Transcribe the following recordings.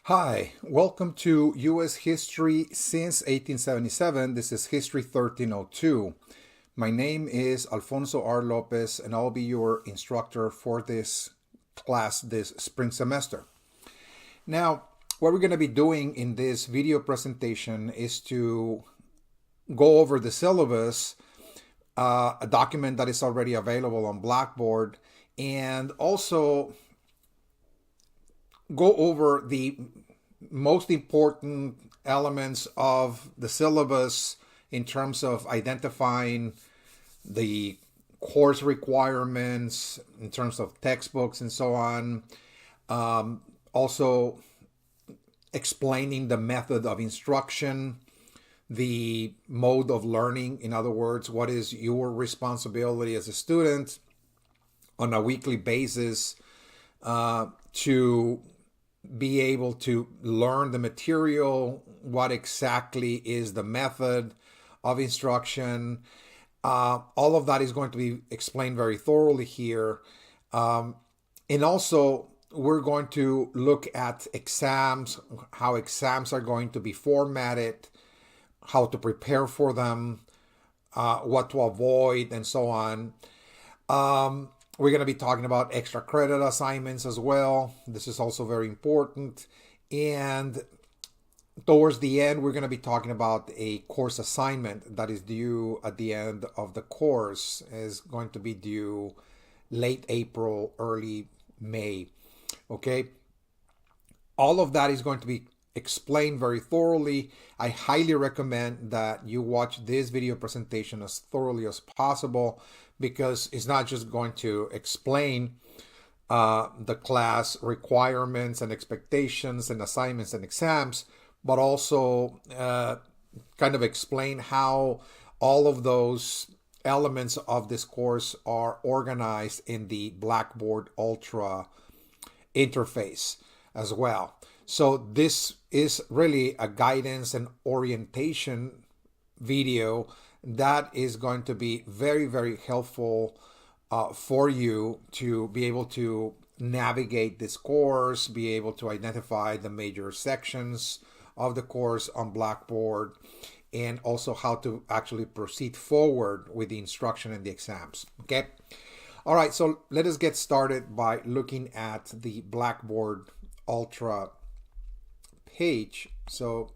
Hi, welcome to U.S. History since 1877. This is History 1302. My name is Alfonso R. Lopez, and I'll be your instructor for this class this spring semester. Now, what we're going to be doing in this video presentation is to go over the syllabus, a document that is already available on Blackboard, and also go over the most important elements of the syllabus in terms of identifying the course requirements, in terms of textbooks and so on. Also explaining the method of instruction, the mode of learning. In other words, what is your responsibility as a student on a weekly basis to be able to learn the material, what exactly is the method of instruction. All of that is going to be explained very thoroughly here. And also, we're going to look at exams, how exams are going to be formatted, how to prepare for them, what to avoid, and so on. We're going to be talking about extra credit assignments as well. This is also very important. And towards the end, we're going to be talking about a course assignment that is due at the end of the course. Is going to be due late April, early May. Okay. All of that is going to be explained very thoroughly. I highly recommend that you watch this video presentation as thoroughly as possible, because it's not just going to explain the class requirements and expectations and assignments and exams, but also kind of explain how all of those elements of this course are organized in the Blackboard Ultra interface as well. So this is really a guidance and orientation video that is going to be very, very helpful for you to be able to navigate this course, be able to identify the major sections of the course on Blackboard, and also how to actually proceed forward with the instruction and the exams. Okay. All right. So let us get started by looking at the Blackboard Ultra page. So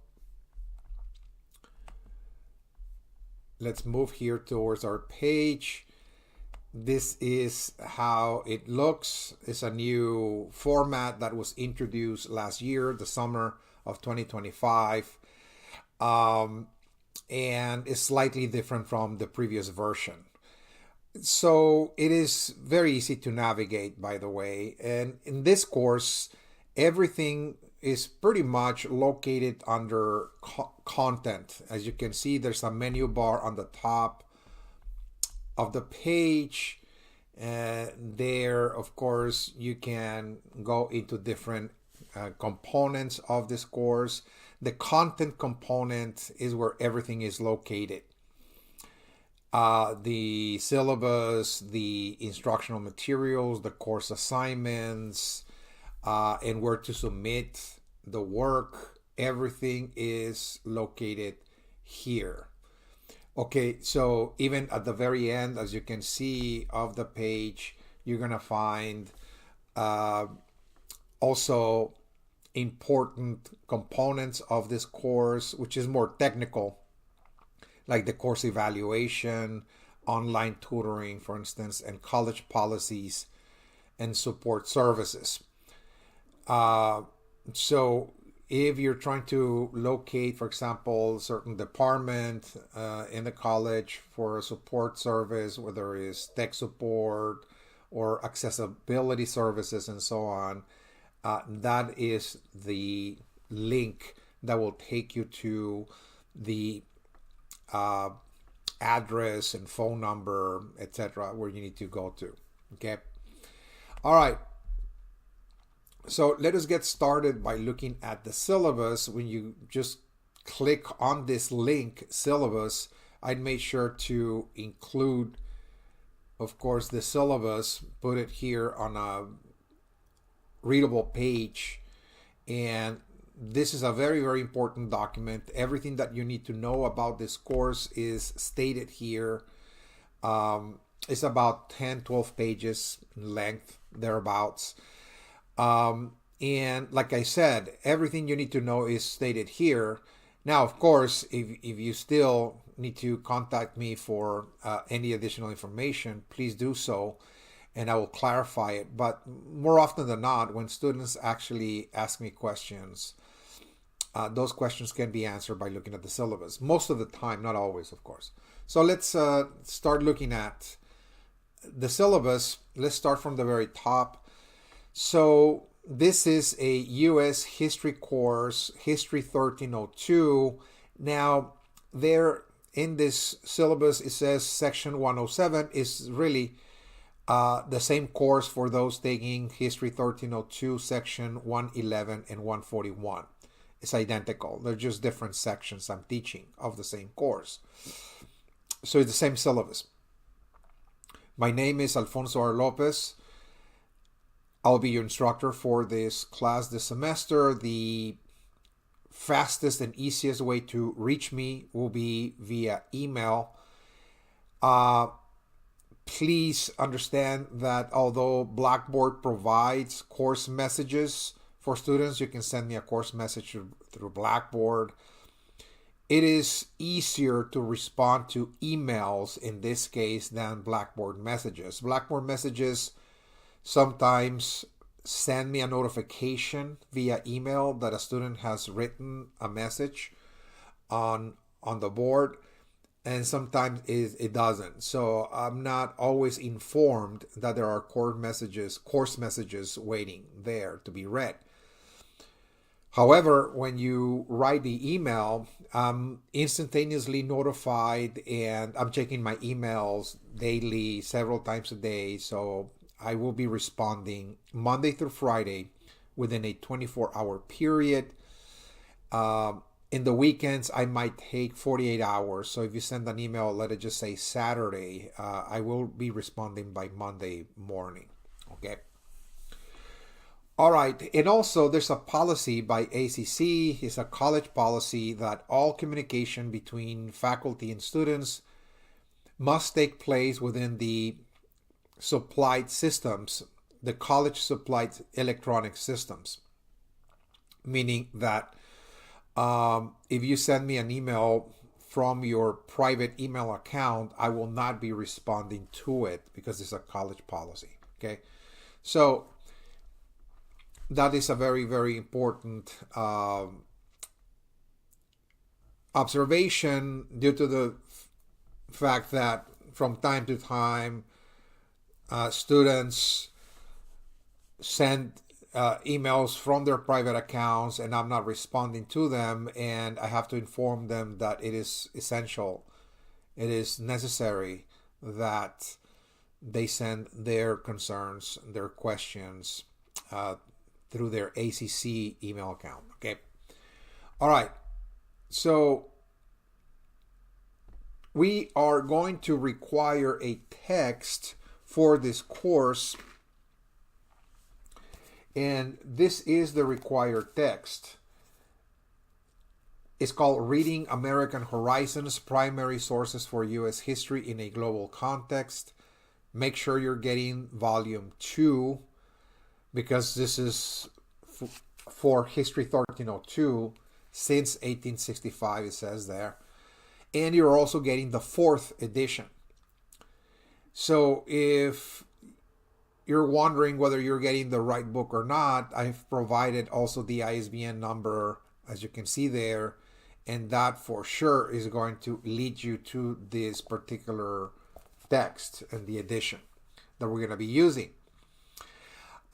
let's move here towards our page. This is how it looks. It's a new format that was introduced last year, the summer of 2025. And it's slightly different from the previous version. So it is very easy to navigate, by the way. And in this course, everything is pretty much located under content. As you can see, there's a menu bar on the top of the page. There, of course, you can go into different components of this course. The content component is where everything is located. The syllabus, the instructional materials, the course assignments, and where to submit the work, everything is located here. Okay, so even at the very end, as you can see of the page, you're going to find also important components of this course, which is more technical, like the course evaluation, online tutoring, for instance, and college policies and support services. So if you're trying to locate, for example, a certain department in the college for a support service, whether it's tech support or accessibility services and so on, that is the link that will take you to the address and phone number, etc., where you need to go to. Okay. All right. So let us get started by looking at the syllabus. When you just click on this link, syllabus, I'd make sure to include, of course, the syllabus, put it here on a readable page, and this is a very, very important document. Everything that you need to know about this course is stated here. It's about 10, 12 pages in length, thereabouts. And like I said, everything you need to know is stated here. Now, of course, if you still need to contact me for any additional information, please do so, and I will clarify it. But more often than not, when students actually ask me questions, those questions can be answered by looking at the syllabus. Most of the time, not always, of course. So let's start looking at the syllabus. Let's start from the very top. So this is a U.S. history course, History 1302. Now, there in this syllabus, it says section 107 is really the same course for those taking History 1302, section 111 and 141. It's identical. They're just different sections I'm teaching of the same course. So it's the same syllabus. My name is Alfonso R. Lopez. I'll be your instructor for this class this semester. The fastest and easiest way to reach me will be via email. Please understand that although Blackboard provides course messages for students, you can send me a course message through Blackboard. It is easier to respond to emails in this case than Blackboard messages. Blackboard messages sometimes send me a notification via email that a student has written a message on the board, and sometimes it doesn't. So I'm not always informed that there are course messages waiting there to be read. However, when you write the email, I'm instantaneously notified, and I'm checking my emails daily, several times a day. So I will be responding Monday through Friday within a 24-hour period. In the weekends, I might take 48 hours. So if you send an email, let it just say Saturday, I will be responding by Monday morning. Okay. All right. And also, there's a policy by ACC. It's a college policy that all communication between faculty and students must take place within the supplied systems, the college supplied electronic systems. Meaning that if you send me an email from your private email account, I will not be responding to it because it's a college policy. Okay. So that is a very, very important observation due to the fact that from time to time, students send emails from their private accounts and I'm not responding to them, and I have to inform them that it is essential, it is necessary that they send their concerns, their questions through their ACC email account. Okay. All right. So we are going to require a text for this course, and this is the required text. It's called Reading American Horizons, Primary Sources for U.S. History in a Global Context. Make sure you're getting volume 2, because this is for History 1302 since 1865, it says there. And you're also getting the 4th edition. So if you're wondering whether you're getting the right book or not, I've provided also the ISBN number, as you can see there, and that for sure is going to lead you to this particular text and the edition that we're going to be using.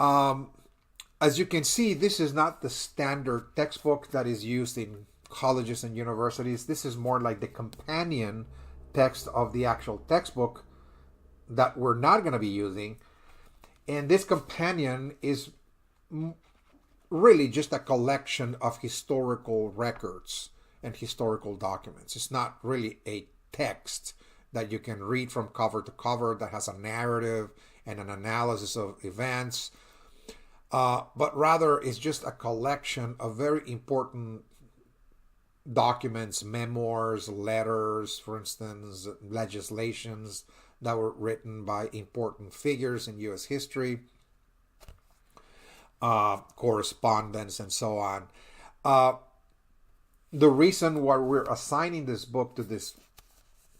As you can see, this is not the standard textbook that is used in colleges and universities. This is more like the companion text of the actual textbook that we're not going to be using. And this companion is really just a collection of historical records and historical documents. It's not really a text that you can read from cover to cover that has a narrative and an analysis of events. but rather it's just a collection of very important documents, memoirs, letters, for instance, legislations that were written by important figures in U.S. history, correspondence, and so on. The reason why we're assigning this book to this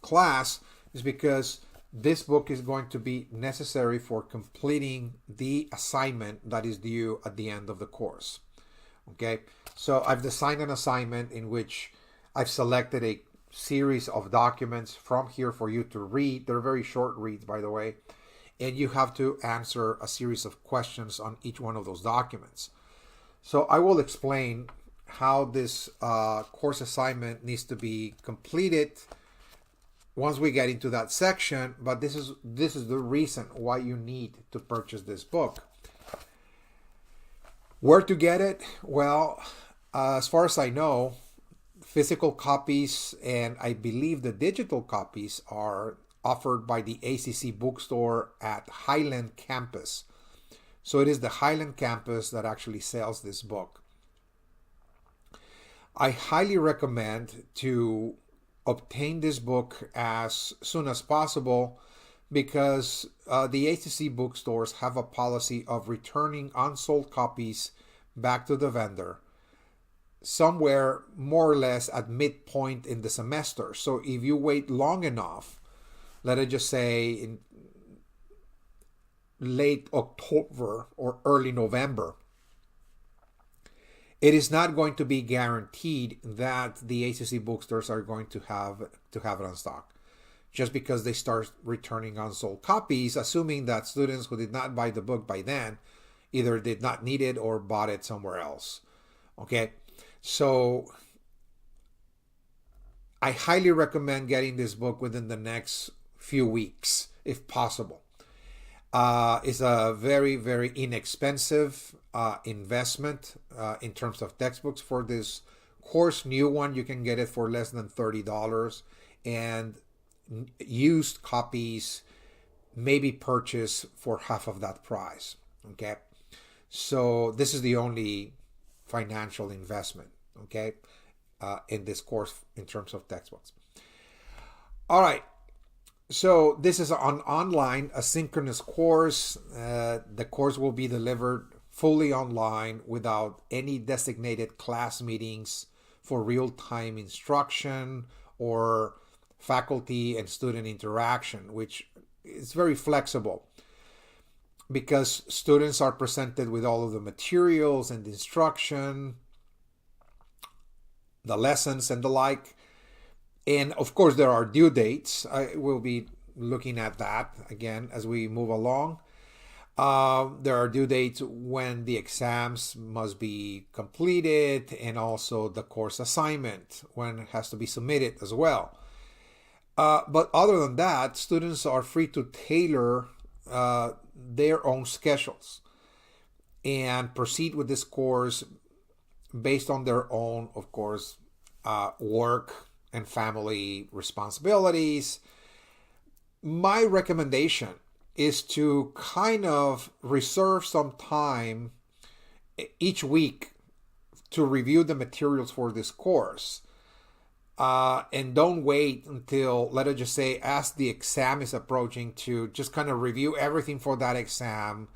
class is because this book is going to be necessary for completing the assignment that is due at the end of the course. Okay, so I've designed an assignment in which I've selected a series of documents from here for you to read. They're very short reads, by the way, and you have to answer a series of questions on each one of those documents. So I will explain how this course assignment needs to be completed once we get into that section, but this is the reason why you need to purchase this book. Where to get it? Well, as far as I know, physical copies and I believe the digital copies are offered by the ACC bookstore at Highland Campus. So it is the Highland Campus that actually sells this book. I highly recommend to obtain this book as soon as possible because the ACC bookstores have a policy of returning unsold copies back to the vendor somewhere more or less at midpoint in the semester. So if you wait long enough, let it just say in late October or early November, it is not going to be guaranteed that the ACC bookstores are going to have it on stock, just because they start returning unsold copies, assuming that students who did not buy the book by then either did not need it or bought it somewhere else. Okay, so I highly recommend getting this book within the next few weeks, if possible. It's a very, very inexpensive investment in terms of textbooks for this course. New one, you can get it for less than $30, and used copies may be purchased for half of that price. Okay, so this is the only financial investment, okay, in this course in terms of textbooks. All right. So this is an online asynchronous course. The course will be delivered fully online without any designated class meetings for real-time instruction or faculty and student interaction, which is very flexible because students are presented with all of the materials and the instruction, the lessons and the like. And of course, there are due dates. I will be looking at that again as we move along. There are due dates when the exams must be completed, and also the course assignment when it has to be submitted as well. But other than that, students are free to tailor their own schedules and proceed with this course based on their own, of course, work and family responsibilities. My recommendation is to kind of reserve some time each week to review the materials for this course. And don't wait until, let us just say, as the exam is approaching, to just kind of review everything for that exam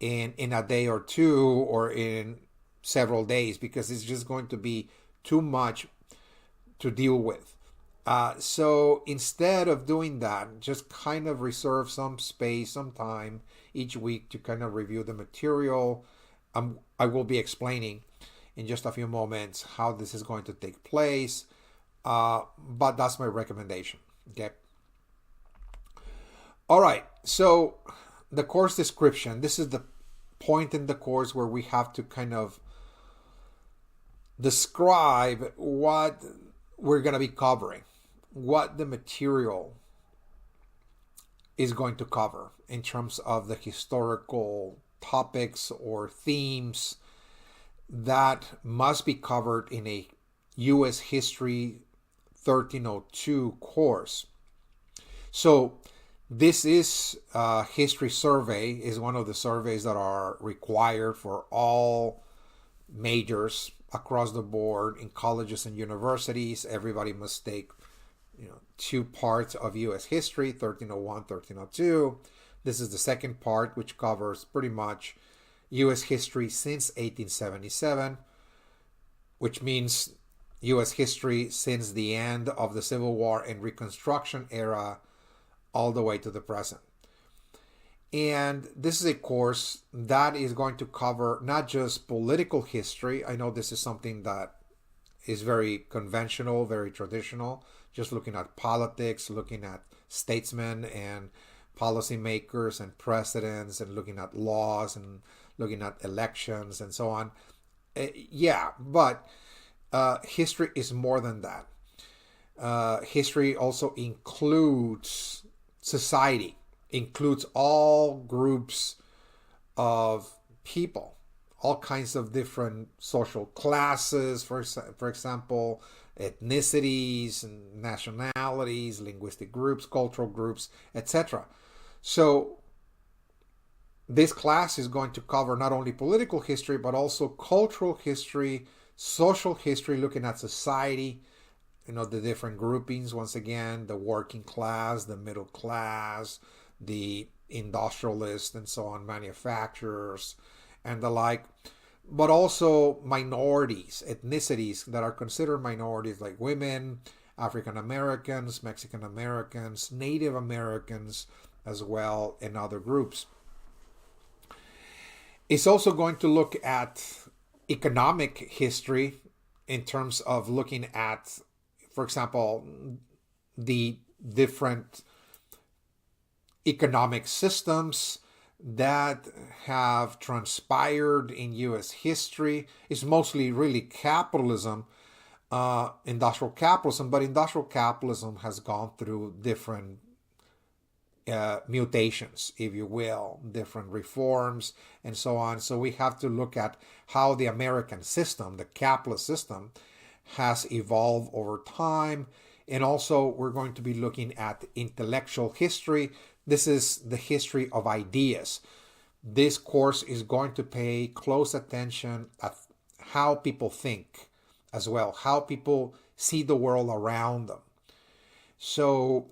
in a day or two or in several days, because it's just going to be too much to deal with. So instead of doing that, just kind of reserve some space, some time each week to kind of review the material. I will be explaining in just a few moments how this is going to take place, but that's my recommendation. Okay. All right. So the course description. This is the point in the course where we have to kind of describe what we're going to be covering, what the material is going to cover in terms of the historical topics or themes that must be covered in a U.S. History 1302 course. So This is history survey is one of the surveys that are required for all majors across the board in colleges and universities. Everybody must take, 2 parts of U.S. history, 1301, 1302. This is the second part, which covers pretty much U.S. history since 1877, which means U.S. history since the end of the Civil War and Reconstruction era all the way to the present. And this is a course that is going to cover not just political history. I know this is something that is very conventional, very traditional, just looking at politics, looking at statesmen and policymakers and presidents, and looking at laws and looking at elections and so on. But history is more than that. History also includes society, includes all groups of people, all kinds of different social classes, for example, ethnicities and nationalities, linguistic groups, cultural groups, etc. So this class is going to cover not only political history, but also cultural history, social history, looking at society, the different groupings, once again, the working class, the middle class, the industrialists, and so on, manufacturers, and the like, but also minorities, ethnicities that are considered minorities, like women, African Americans, Mexican Americans, Native Americans as well, and other groups. It's also going to look at economic history in terms of looking at, for example, the different economic systems that have transpired in U.S. history. It's mostly really capitalism, industrial capitalism, but industrial capitalism has gone through different mutations, if you will, different reforms and so on. So we have to look at how the American system, the capitalist system, has evolved over time. And also we're going to be looking at intellectual history. This is the history of ideas. This course is going to pay close attention at how people think as well, how people see the world around them. So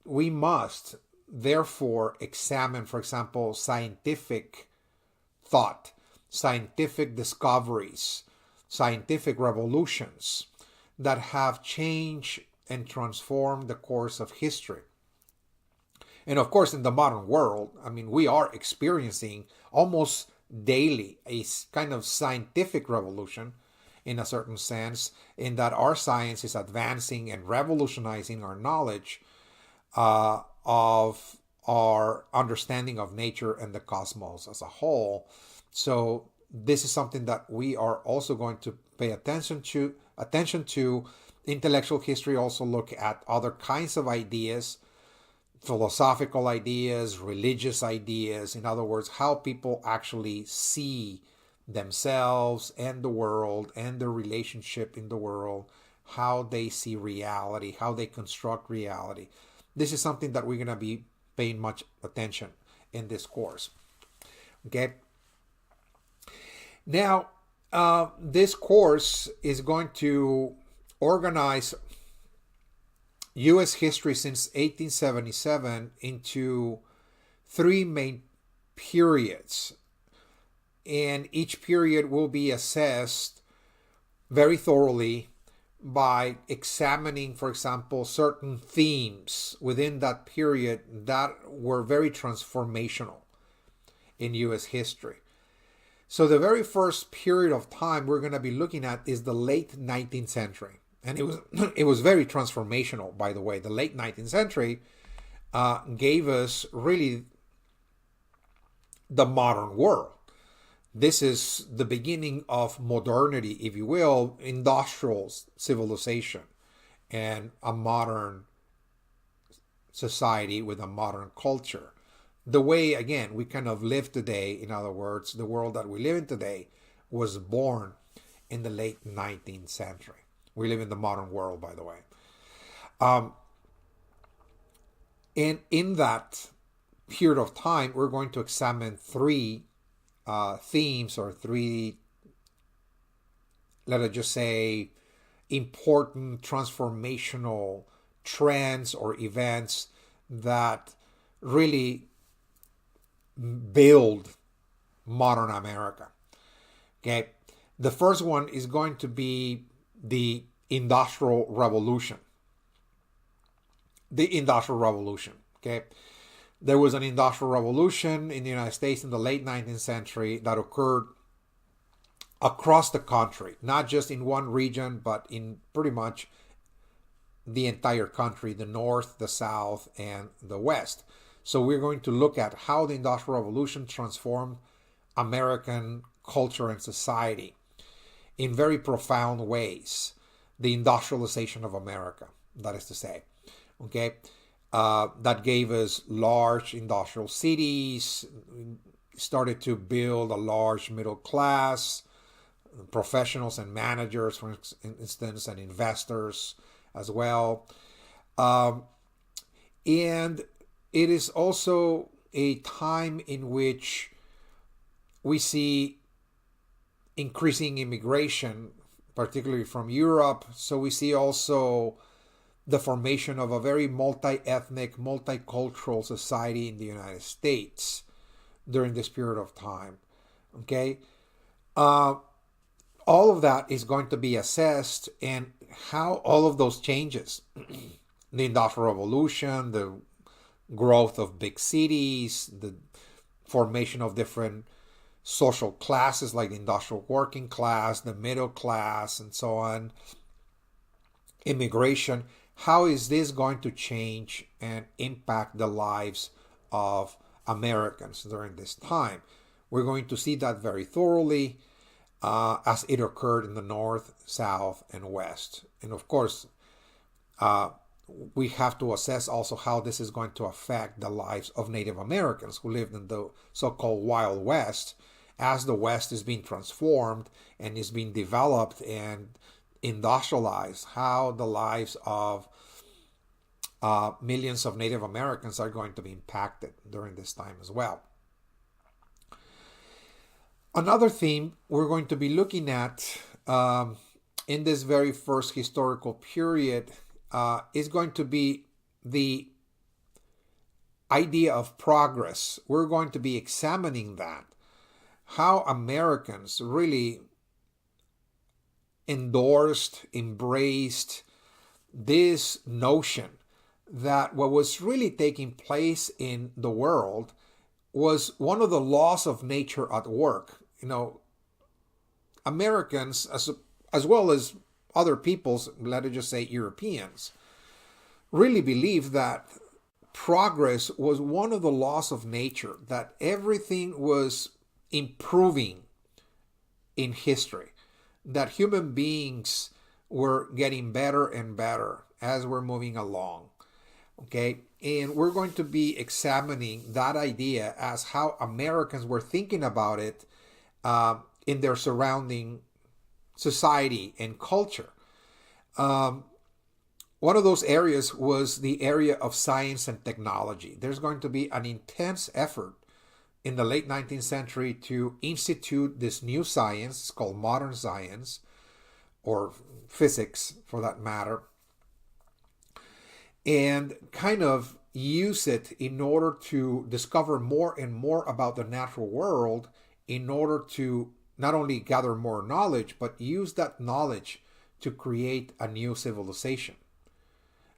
we must therefore examine, for example, scientific thought, scientific discoveries, scientific revolutions that have changed and transformed the course of history. And of course, in the modern world, we are experiencing almost daily a kind of scientific revolution in a certain sense, in that our science is advancing and revolutionizing our knowledge of our understanding of nature and the cosmos as a whole. So this is something that we are also going to pay attention to. Intellectual history also look at other kinds of ideas, philosophical ideas, religious ideas. In other words, how people actually see themselves and the world and their relationship in the world, how they see reality, how they construct reality. This is something that we're going to be paying much attention in this course. Okay. Now, this course is going to organize U.S. history since 1877 into 3 main periods. And each period will be assessed very thoroughly by examining, for example, certain themes within that period that were very transformational in U.S. history. So the very first period of time we're going to be looking at is the late 19th century. And it was very transformational, by the way. The late 19th century gave us really the modern world. This is the beginning of modernity, if you will, industrial civilization, and a modern society with a modern culture. The way, again, we kind of live today, in other words, the world that we live in today was born in the late 19th century. We live in the modern world, by the way. And in that period of time, we're going to examine three themes, or three, let us just say, important transformational trends or events that really build modern America. Okay, the first one is going to be the Industrial Revolution. The Industrial Revolution. Okay, there was an Industrial Revolution in the United States in the late 19th century that occurred across the country, not just in one region, but in pretty much the entire country, the North, the South, and the West. So we're going to look at how the Industrial Revolution transformed American culture and society in very profound ways. The industrialization of America, that is to say. Okay, that gave us large industrial cities, started to build a large middle class, professionals and managers, for instance, and investors as well. And it is also a time in which we see increasing immigration, particularly from Europe. So we see also the formation of a very multi-ethnic, multicultural society in the United States during this period of time. Okay? All of that is going to be assessed, and how all of those changes, the Industrial Revolution, the growth of big cities, the formation of different social classes like the industrial working class, the middle class, and so on, immigration, how is this going to change and impact the lives of Americans during this time? We're going to see that very thoroughly as it occurred in the North, South, and West. And of course, we have to assess also how this is going to affect the lives of Native Americans who lived in the so-called Wild West, as the West is being transformed and is being developed and industrialized, how the lives of millions of Native Americans are going to be impacted during this time as well. Another theme we're going to be looking at in this very first historical period is going to be the idea of progress. We're going to be examining that, how Americans really endorsed, embraced this notion that what was really taking place in the world was one of the laws of nature at work. You know, Americans, as well as other peoples, let us just say Europeans, really believed that progress was one of the laws of nature, that everything was improving in history, that human beings were getting better and better as we're moving along. Okay, and we're going to be examining that idea as how Americans were thinking about it in their surrounding society and culture. One of those areas was the area of science and technology. There's going to be an intense effort in the late 19th century to institute this new science called modern science, or physics for that matter, and kind of use it in order to discover more and more about the natural world, in order to not only gather more knowledge, but use that knowledge to create a new civilization.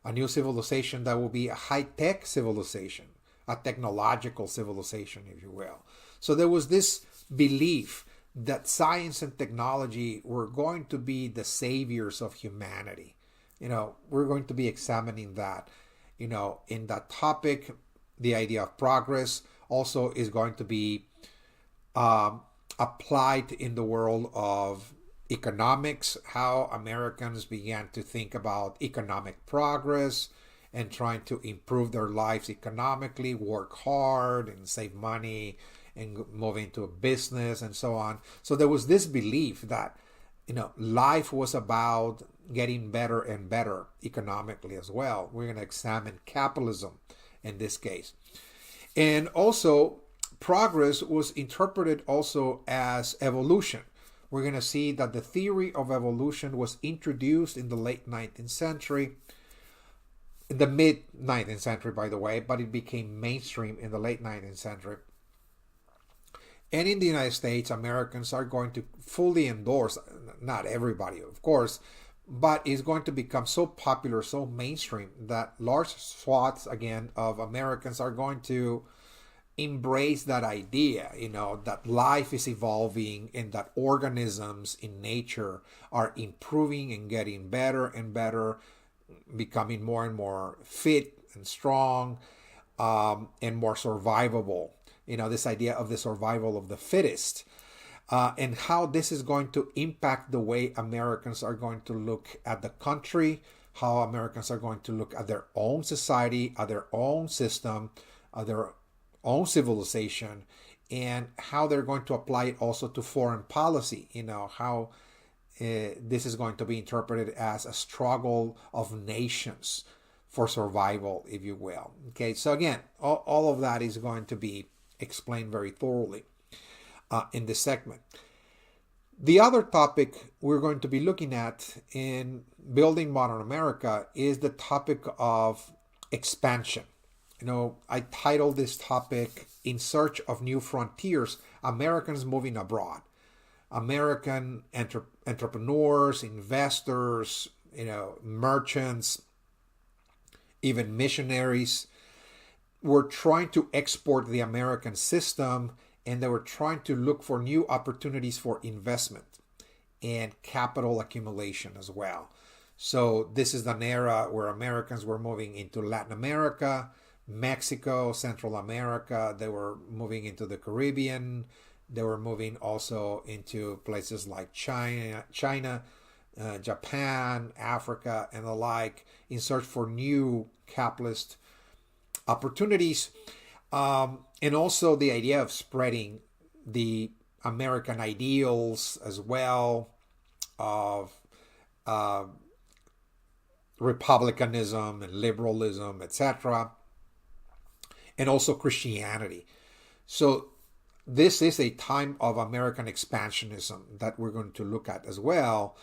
A new civilization that will be a high-tech civilization, a technological civilization, if you will. So there was this belief that science and technology were going to be the saviors of humanity. You know, we're going to be examining that. You know, in that topic, the idea of progress also is going to be applied in the world of economics, how Americans began to think about economic progress and trying to improve their lives economically, work hard and save money and move into a business and so on. So there was this belief that, you know, life was about getting better and better economically as well. We're going to examine capitalism in this case. And also, progress was interpreted also as evolution. We're going to see that the theory of evolution was introduced in the late 19th century, in the mid 19th century, by the way, but it became mainstream in the late 19th century. And in the United States, Americans are going to fully endorse, not everybody, of course, but it's going to become so popular, so mainstream, that large swaths, again, of Americans are going to embrace that idea, that life is evolving and that organisms in nature are improving and getting better and better, becoming more and more fit and strong, and more survivable. This idea of the survival of the fittest, and how this is going to impact the way Americans are going to look at the country, how Americans are going to look at their own society, at their own system, at their own civilization, and how they're going to apply it also to foreign policy. How this is going to be interpreted as a struggle of nations for survival, if you will. Okay, so again, all of that is going to be explained very thoroughly in this segment. The other topic we're going to be looking at in Building Modern America is the topic of expansion. I titled this topic, In Search of New Frontiers, Americans Moving Abroad. American entrepreneurs, investors, merchants, even missionaries were trying to export the American system, and they were trying to look for new opportunities for investment and capital accumulation as well. So this is an era where Americans were moving into Latin America, Mexico, Central America. They were moving into the Caribbean. They were moving also into places like China, Japan, Africa, and the like, in search for new capitalist opportunities. And also the idea of spreading the American ideals as well, of republicanism and liberalism, etc., and also Christianity. So this is a time of American expansionism that we're going to look at as well.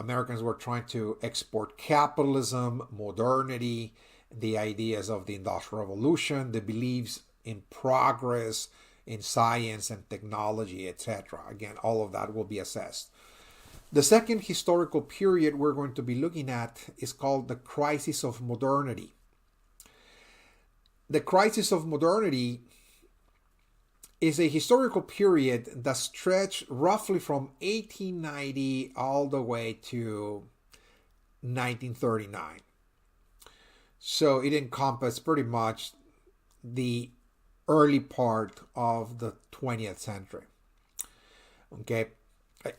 Americans were trying to export capitalism, modernity, the ideas of the Industrial Revolution, the beliefs in progress, in science and technology, etc. Again, all of that will be assessed. The second historical period we're going to be looking at is called the Crisis of Modernity. The Crisis of Modernity is a historical period that stretched roughly from 1890 all the way to 1939. So it encompassed pretty much the early part of the 20th century. Okay,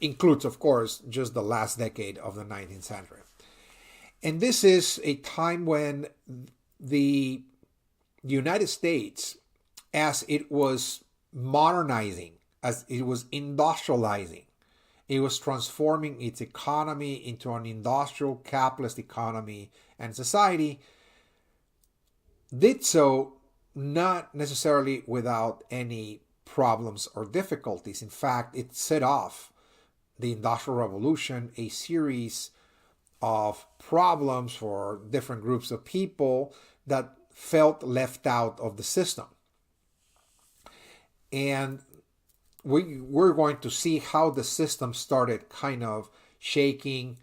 includes, of course, just the last decade of the 19th century. And this is a time when the United States, as it was modernizing, as it was industrializing, it was transforming its economy into an industrial capitalist economy and society, did so not necessarily without any problems or difficulties. In fact, it set off the Industrial Revolution, a series of problems for different groups of people that felt left out of the system. And we're going to see how the system started kind of shaking.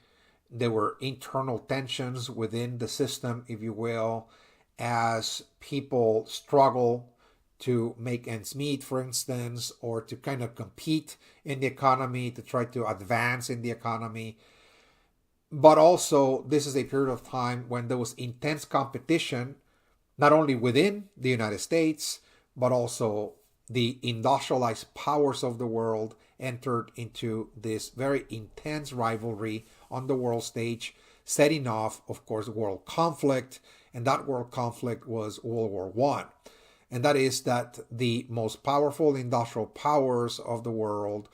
There were internal tensions within the system, if you will, as people struggle to make ends meet, for instance, or to kind of compete in the economy, to try to advance in the economy. But also, this is a period of time when there was intense competition, not only within the United States, but also the industrialized powers of the world entered into this very intense rivalry on the world stage, setting off, of course, world conflict. And that world conflict was World War I. And that is that the most powerful industrial powers of the world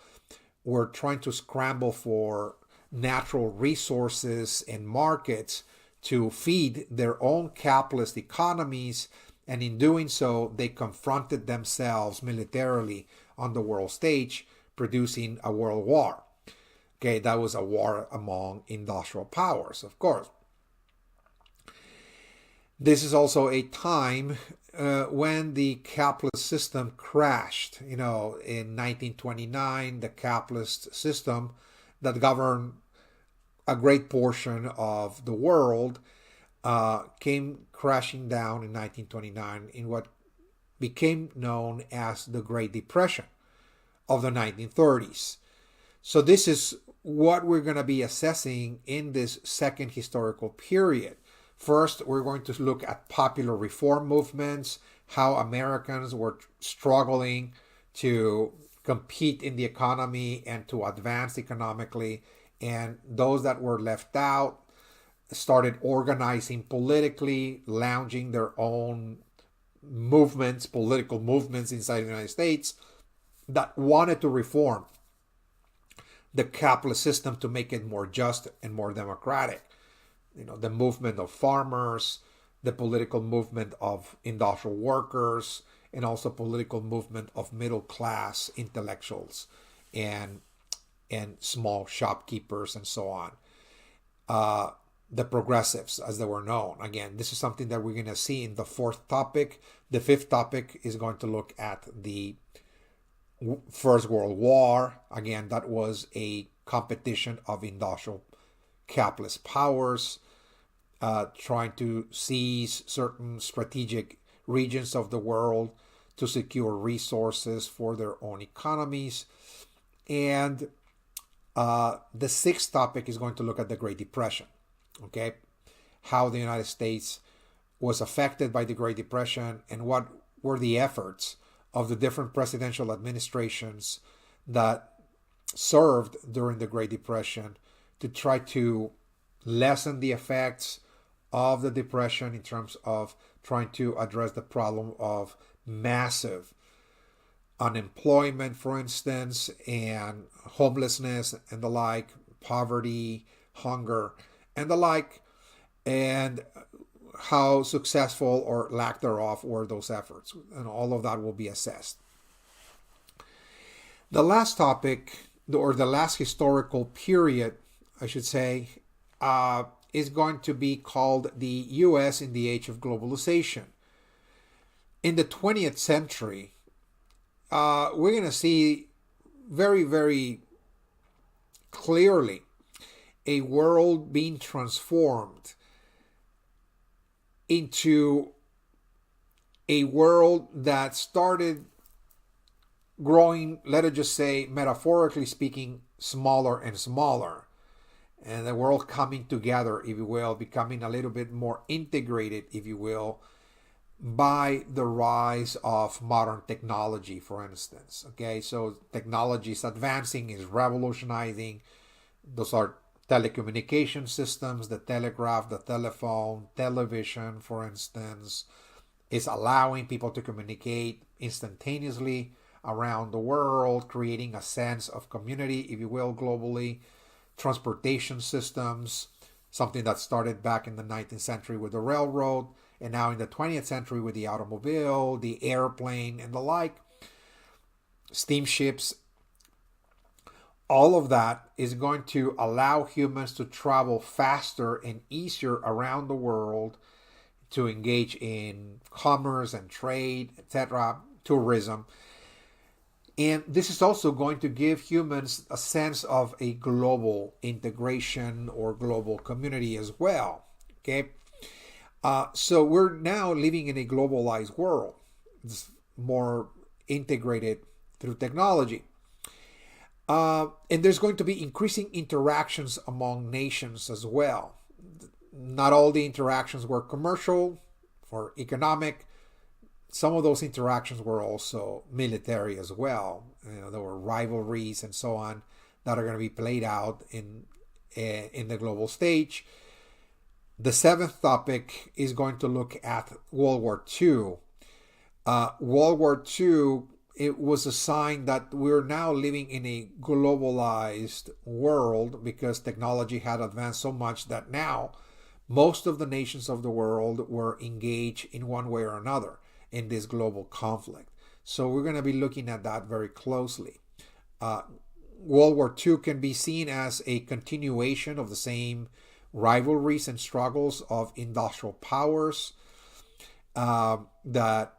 were trying to scramble for natural resources and markets to feed their own capitalist economies And in doing so, they confronted themselves militarily on the world stage, producing a world war. Okay, that was a war among industrial powers, of course. This is also a time when the capitalist system crashed. In 1929, the capitalist system that governed a great portion of the world came crashing down in 1929 in what became known as the Great Depression of the 1930s. So this is what we're going to be assessing in this second historical period. First, we're going to look at popular reform movements, how Americans were struggling to compete in the economy and to advance economically, and those that were left out started organizing politically, launching their own movements, political movements inside the United States that wanted to reform the capitalist system to make it more just and more democratic. The movement of farmers, the political movement of industrial workers, and also political movement of middle class intellectuals and small shopkeepers and so on. The progressives, as they were known. Again, this is something that we're going to see in the fourth topic. The fifth topic is going to look at the First World War. Again, that was a competition of industrial capitalist powers trying to seize certain strategic regions of the world to secure resources for their own economies. And the sixth topic is going to look at the Great Depression. Okay, how the United States was affected by the Great Depression and what were the efforts of the different presidential administrations that served during the Great Depression to try to lessen the effects of the Depression in terms of trying to address the problem of massive unemployment, for instance, and homelessness and the like, poverty, hunger, and the like, and how successful or lack thereof were those efforts. And all of that will be assessed. The last topic, or the last historical period, I should say, is going to be called the U.S. in the Age of Globalization. In the 20th century, we're going to see very, very clearly a world being transformed into a world that started growing, let us just say, metaphorically speaking, smaller and smaller. And the world coming together, if you will, becoming a little bit more integrated, if you will, by the rise of modern technology, for instance. Okay, so technology is advancing, is revolutionizing. Those are telecommunication systems, the telegraph, the telephone, television, for instance, is allowing people to communicate instantaneously around the world, creating a sense of community, if you will, globally. Transportation systems, something that started back in the 19th century with the railroad, and now in the 20th century with the automobile, the airplane, and the like, steamships. All of that is going to allow humans to travel faster and easier around the world, to engage in commerce and trade, etc., tourism. And this is also going to give humans a sense of a global integration or global community as well. Okay, so we're now living in a globalized world. It's more integrated through technology. And there's going to be increasing interactions among nations as well. Not all the interactions were commercial or economic. Some of those interactions were also military as well. There were rivalries and so on that are going to be played out in the global stage. The seventh topic is going to look at World War II. World War II, it was a sign that we're now living in a globalized world because technology had advanced so much that now most of the nations of the world were engaged in one way or another. in this global conflict. So we're going to be looking at that very closely. World War II can be seen as a continuation of the same rivalries and struggles of industrial powers that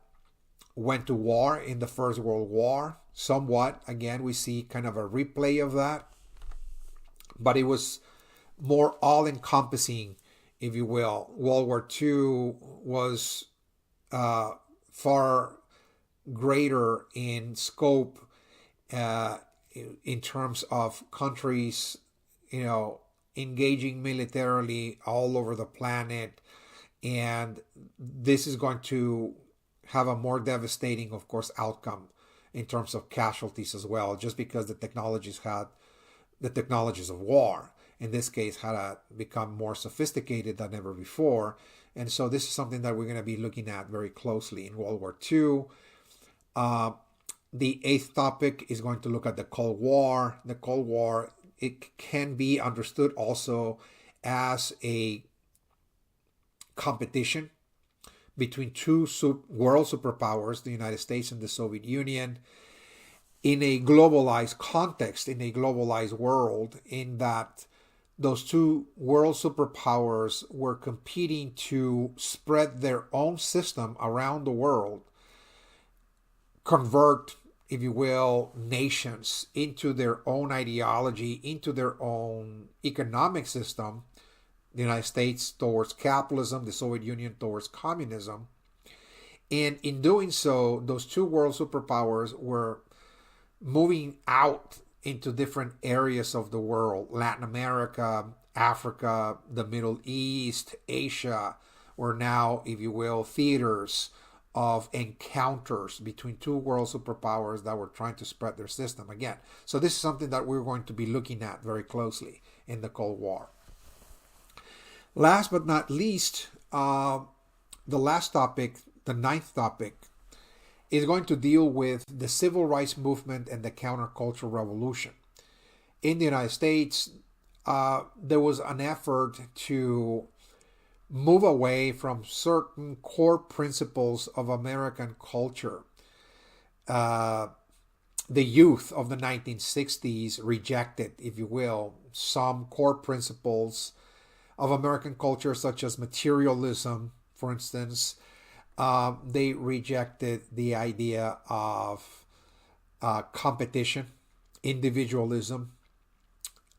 went to war in the First World War. Somewhat, again, we see kind of a replay of that, but it was more all-encompassing, if you will. World War II was far greater in scope in terms of countries, engaging militarily all over the planet, and this is going to have a more devastating, of course, outcome in terms of casualties as well, just because the technologies of war, in this case, had become more sophisticated than ever before. And so this is something that we're going to be looking at very closely in World War II. The eighth topic is going to look at the Cold War. The Cold War, it can be understood also as a competition between two world superpowers, the United States and the Soviet Union, in a globalized context, in a globalized world, in that those two world superpowers were competing to spread their own system around the world, convert, if you will, nations into their own ideology, into their own economic system. The United States towards capitalism, the Soviet Union towards communism. And in doing so, those two world superpowers were moving out into different areas of the world. Latin America, Africa, the Middle East, Asia were now, if you will, theaters of encounters between two world superpowers that were trying to spread their system again. So this is something that we're going to be looking at very closely in the Cold War. Last but not least, the last topic, the ninth topic, is going to deal with the civil rights movement and the countercultural revolution. In the United States, there was an effort to move away from certain core principles of American culture. The youth of the 1960s rejected, if you will, some core principles of American culture, such as materialism, for instance. They rejected the idea of competition, individualism,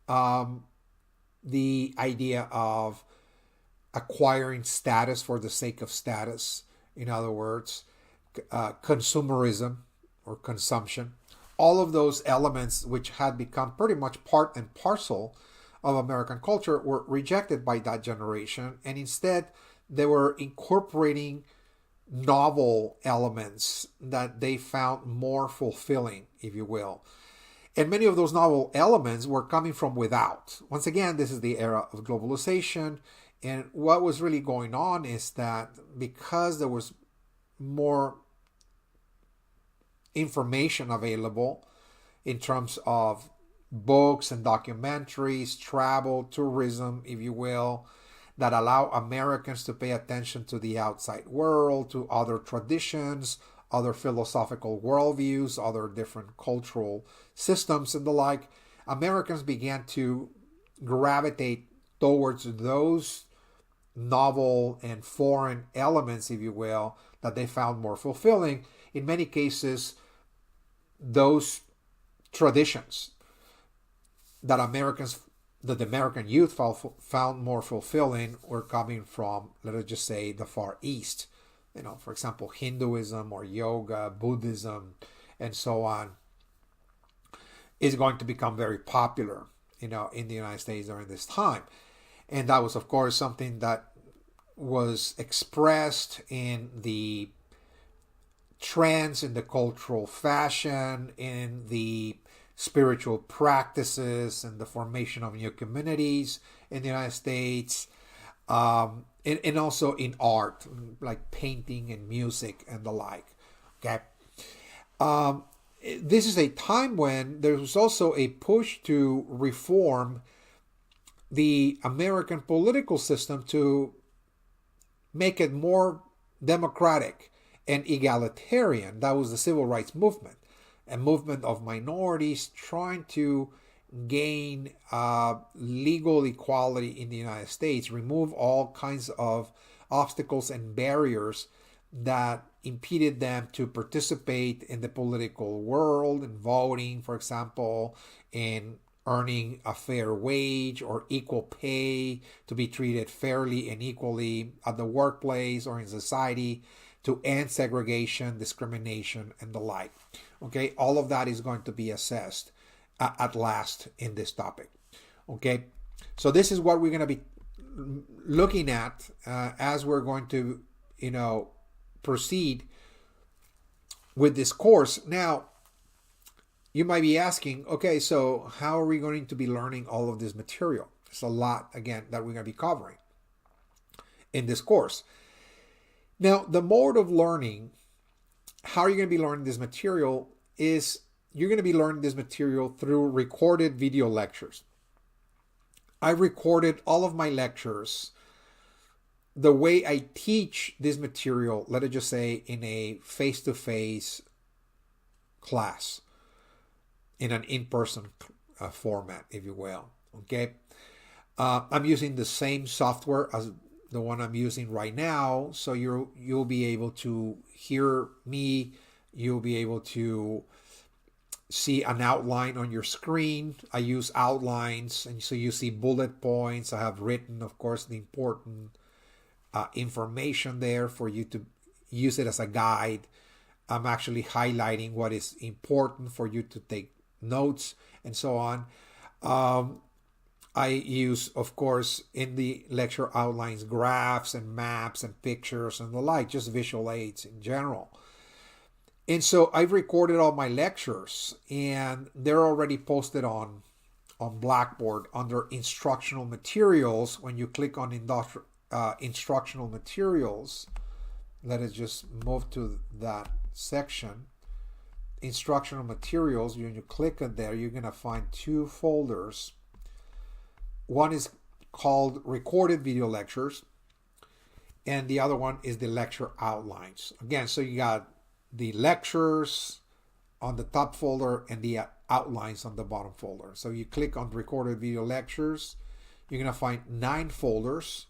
the idea of acquiring status for the sake of status. In other words, consumerism or consumption. All of those elements, which had become pretty much part and parcel of American culture, were rejected by that generation, and instead they were incorporating novel elements that they found more fulfilling, if you will. And many of those novel elements were coming from without. Once again, this is the era of globalization, and what was really going on is that because there was more information available in terms of books and documentaries, travel, tourism, if you will, that allow Americans to pay attention to the outside world, to other traditions, other philosophical worldviews, other different cultural systems and the like, Americans began to gravitate towards those novel and foreign elements, if you will, that they found more fulfilling. In many cases, those traditions that the American youth found more fulfilling were coming from, let us just say, the Far East. For example, Hinduism or yoga, Buddhism, and so on, is going to become very popular, in the United States during this time. And that was, of course, something that was expressed in the trends, in the cultural fashion, in the spiritual practices, and the formation of new communities in the United States, and also in art, like painting and music and the like. Okay, this is a time when there was also a push to reform the American political system to make it more democratic and egalitarian. That was the civil rights movement, a movement of minorities trying to gain legal equality in the United States, remove all kinds of obstacles and barriers that impeded them to participate in the political world, in voting, for example, in earning a fair wage or equal pay, to be treated fairly and equally at the workplace or in society, to end segregation, discrimination, and the like. Okay, all of that is going to be assessed at last in this topic. Okay, so this is what we're going to be looking at as we're going to, proceed with this course. Now, you might be asking, okay, so how are we going to be learning all of this material? There's a lot, again, that we're going to be covering in this course. Now, the mode of learning, how are you going to be learning this material, is you're going to be learning this material through recorded video lectures. I recorded all of my lectures. The way I teach this material, let us just say in a face-to-face class, in an in-person format, if you will. Okay, I'm using the same software as the one I'm using right now, so you'll be able to hear me. You'll be able to see an outline on your screen. I use outlines, and so you see bullet points. I have written, of course, the important information there for you to use it as a guide. I'm actually highlighting what is important for you to take notes and so on. I use, of course, in the lecture outlines, graphs and maps and pictures and the like, just visual aids in general. And so I've recorded all my lectures, and they're already posted on Blackboard under instructional materials. When you click on instructional materials, let us just move to that section. Instructional materials, when you click on there, you're going to find two folders. One is called recorded video lectures, and the other one is the lecture outlines. Again, so you got the lectures on the top folder and the outlines on the bottom folder. So you click on recorded video lectures, you're going to find 9 folders,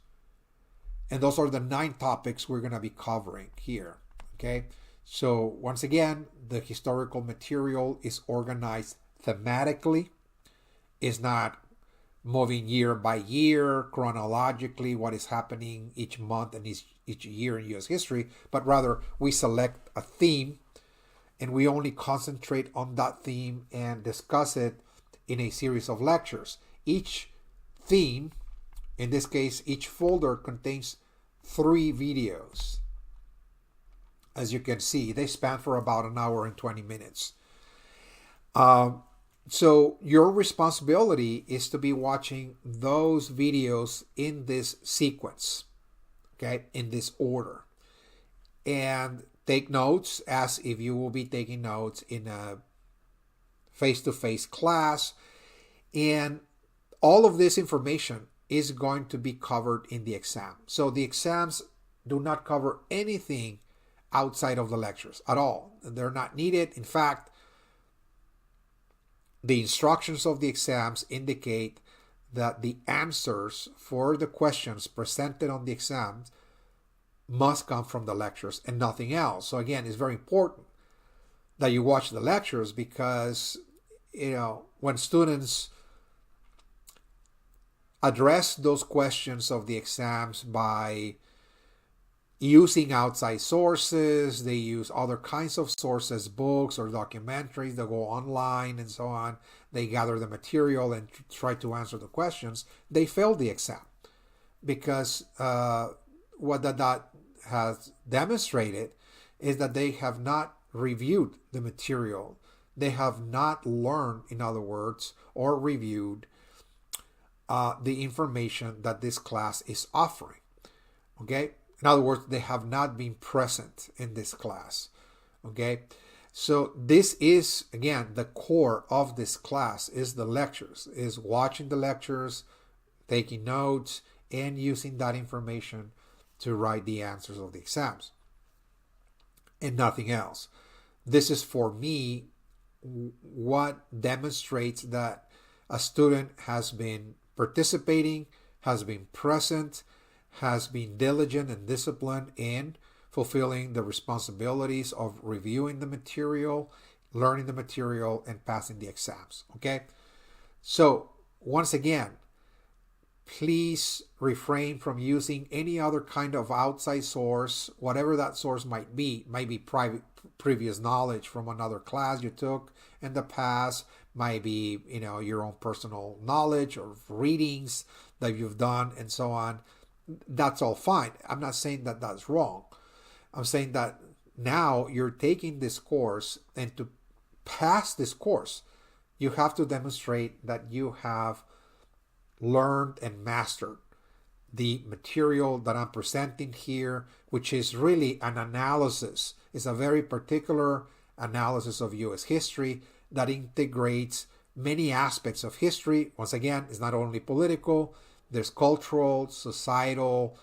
and those are the 9 topics we're going to be covering here. Okay, so once again, the historical material is organized thematically. It's not moving year by year chronologically what is happening each month and each year in U.S. history, but rather we select a theme and we only concentrate on that theme and discuss it in a series of lectures. Each theme, in this case, each folder contains 3 videos. As you can see, they span for about an hour and 20 minutes. So your responsibility is to be watching those videos in this sequence, okay, in this order. And take notes as if you will be taking notes in a face-to-face class. And all of this information is going to be covered in the exam. So the exams do not cover anything outside of the lectures at all. They're not needed. In fact, the instructions of the exams indicate that the answers for the questions presented on the exams must come from the lectures and nothing else. So again, it's very important that you watch the lectures because, when students address those questions of the exams by using outside sources, they use other kinds of sources, books or documentaries, they go online and so on, they gather the material and try to answer the questions, they fail the exam. Because what that has demonstrated is that they have not reviewed the material. They have not learned, in other words, or reviewed the information that this class is offering. Okay? In other words, they have not been present in this class. Okay? So this is, again, the core of this class is the lectures, is watching the lectures, taking notes, and using that information to write the answers of the exams. and nothing else. This is, for me, what demonstrates that a student has been participating, has been present, has been diligent and disciplined in fulfilling the responsibilities of reviewing the material, learning the material, and passing the exams. Okay? So, once again, please refrain from using any other kind of outside source, whatever that source might be. Might be previous knowledge from another class you took in the past, might be, your own personal knowledge or readings that you've done and so on. That's all fine. I'm not saying that that's wrong. I'm saying that now you're taking this course, and to pass this course, you have to demonstrate that you have learned and mastered the material that I'm presenting here, which is really an analysis. It's a very particular analysis of U.S. history that integrates many aspects of history. Once again, it's not only political, there's cultural, societal,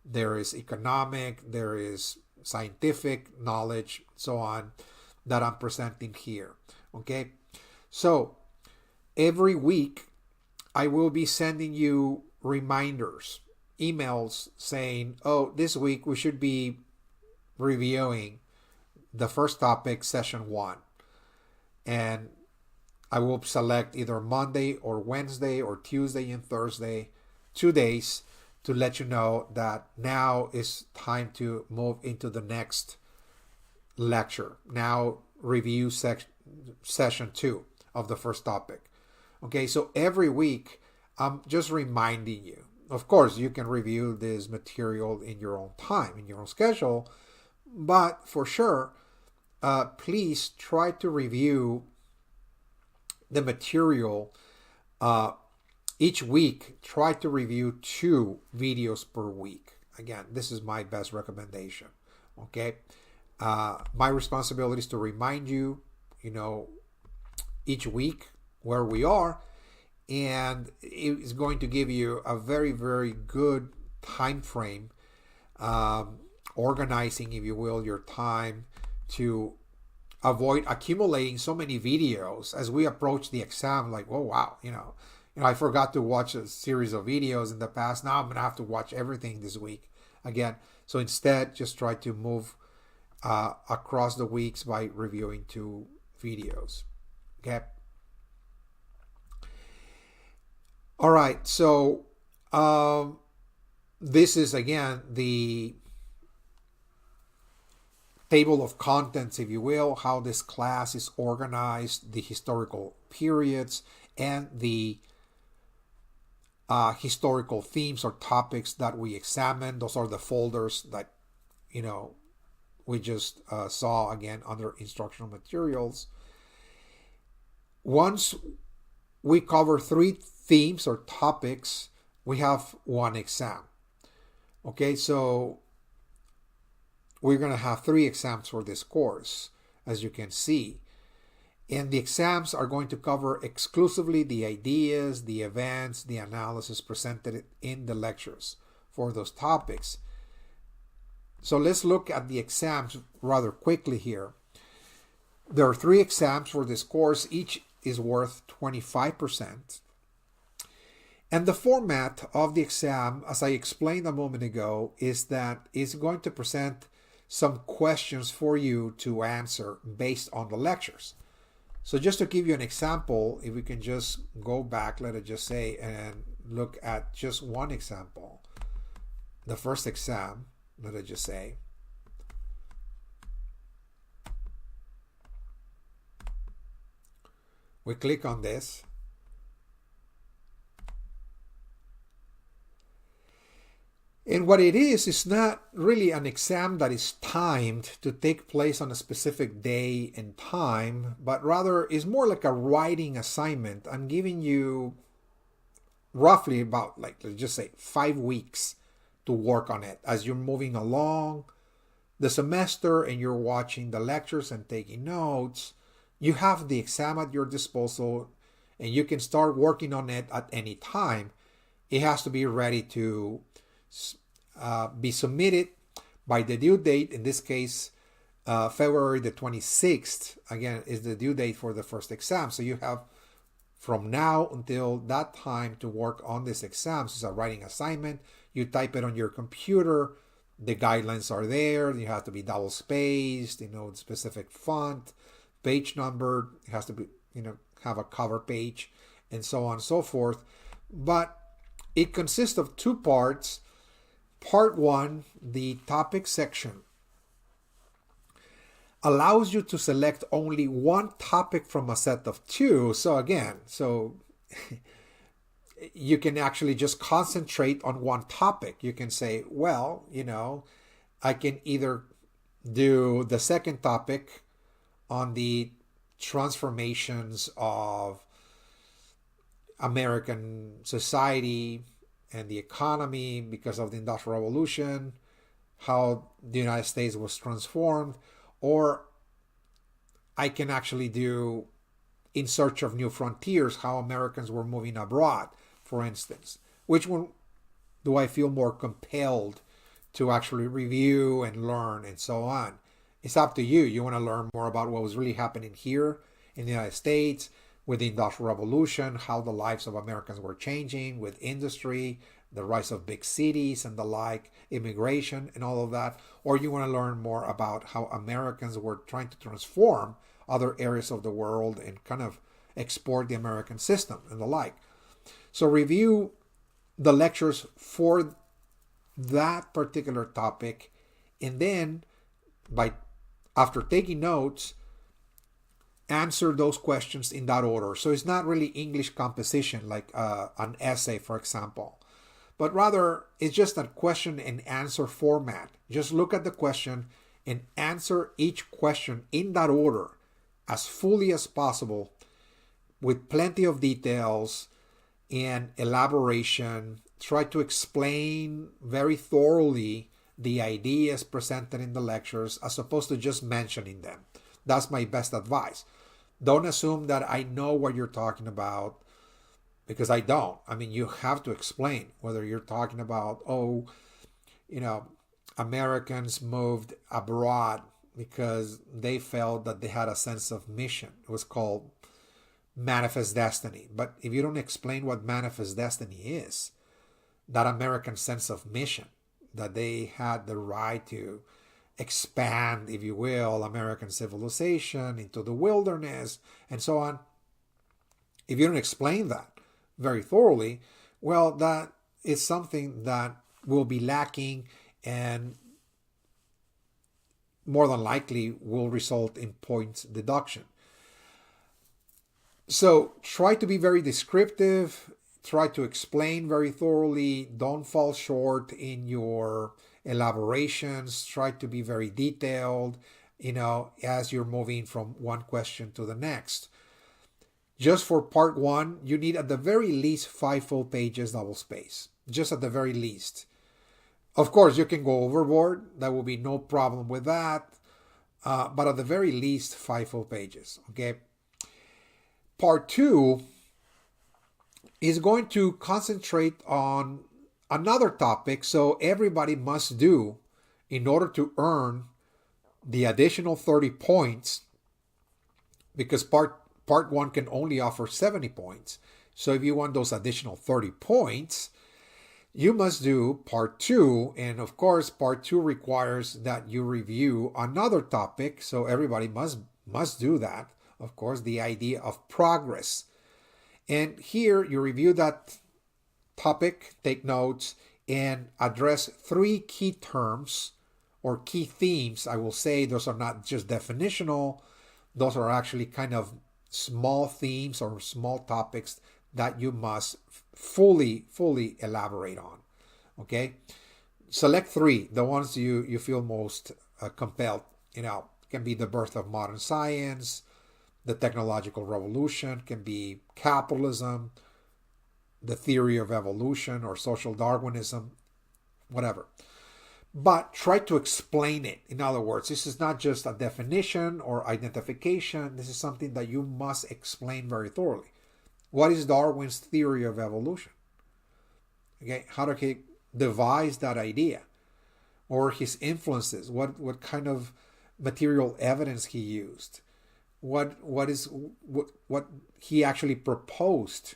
there is economic, there is scientific knowledge, so on, that I'm presenting here. Okay? So, every week, I will be sending you reminders, emails saying, this week we should be reviewing the first topic, session 1. And I will select either Monday or Wednesday or Tuesday and Thursday, 2 days, to let you know that now is time to move into the next lecture. Now review session 2 of the first topic. Okay, so every week I'm just reminding you. Of course, you can review this material in your own time, in your own schedule, but for sure, please try to review the material each week. Try to review 2 videos per week. Again, this is my best recommendation. Okay, my responsibility is to remind you, each week where we are, and it is going to give you a very, very good time frame, organizing, if you will, your time to avoid accumulating so many videos as we approach the exam. Like, oh wow, I forgot to watch a series of videos in the past. Now I'm gonna have to watch everything this week again. So instead, just try to move across the weeks by reviewing 2 videos. Okay. All right, so this is, again, the table of contents, if you will, how this class is organized, the historical periods, and the historical themes or topics that we examine. Those are the folders that, we just saw, again, under instructional materials. Once we cover 3 themes or topics, we have 1 exam. Okay, so we're going to have 3 exams for this course, as you can see. And the exams are going to cover exclusively the ideas, the events, the analysis presented in the lectures for those topics. So let's look at the exams rather quickly here. There are 3 exams for this course. Each is worth 25%. And the format of the exam, as I explained a moment ago, is that it's going to present some questions for you to answer based on the lectures. So just to give you an example, if we can just go back, let it just say, and look at just 1 example. The first exam, let it just say. We click on this. And what it is not really an exam that is timed to take place on a specific day and time, but rather is more like a writing assignment. I'm giving you roughly about, let's just say, 5 weeks to work on it. As you're moving along the semester and you're watching the lectures and taking notes, you have the exam at your disposal and you can start working on it at any time. It has to be ready to be submitted by the due date, in this case February the 26th, again, is the due date for the first exam. So you have from now until that time to work on this exam. So it's a writing assignment. You type it on your computer. The guidelines are there. You have to be double spaced, specific font, page number. It has to be, have a cover page, and so on and so forth. But it consists of two parts. Part one, the topic section, allows you to select only one topic from a set of two. So again, you can actually just concentrate on one topic. You can say, well, I can either do the second topic on the transformations of American society and the economy because of the Industrial Revolution, how the United States was transformed, or I can actually do In Search of New Frontiers, how Americans were moving abroad, for instance. Which one do I feel more compelled to actually review and learn and so on? It's up to you. You want to learn more about what was really happening here in the United States with the Industrial Revolution, how the lives of Americans were changing with industry, the rise of big cities and the like, immigration and all of that. Or you want to learn more about how Americans were trying to transform other areas of the world and kind of export the American system and the like. So review the lectures for that particular topic, and then after taking notes, answer those questions in that order. So it's not really English composition like an essay, for example, but rather it's just a question and answer format. Just look at the question and answer each question in that order as fully as possible, with plenty of details and elaboration. Try to explain very thoroughly the ideas presented in the lectures as opposed to just mentioning them. That's my best advice. Don't assume that I know what you're talking about, because I don't. I mean, you have to explain whether you're talking about, Americans moved abroad because they felt that they had a sense of mission. It was called manifest destiny. But if you don't explain what manifest destiny is, that American sense of mission, that they had the right to expand, if you will, American civilization into the wilderness and so on. If you don't explain that very thoroughly, well, that is something that will be lacking and more than likely will result in points deduction. So try to be very descriptive, try to explain very thoroughly, don't fall short in your elaborations, try to be very detailed, as you're moving from one question to the next. Just for part one, you need at the very least 5 full pages double space, just at the very least. Of course, you can go overboard. There will be no problem with that. But at the very least, 5 full pages, okay? Part two is going to concentrate on another topic, so everybody must do in order to earn the additional 30 points, because part one can only offer 70 points. So if you want those additional 30 points, you must do part two. And of course, part two requires that you review another topic. So everybody must do that. Of course, the idea of progress. And here you review that topic, take notes, and address 3 key terms or key themes. I will say those are not just definitional. Those are actually kind of small themes or small topics that you must fully elaborate on. Okay? Select 3, the ones you feel most compelled. Can be the birth of modern science, the technological revolution, can be capitalism, the theory of evolution or social Darwinism, whatever. But try to explain it. In other words, this is not just a definition or identification. This is something that you must explain very thoroughly. What is Darwin's theory of evolution? Okay, how did he devise that idea? Or his influences? What kind of material evidence he used, what he actually proposed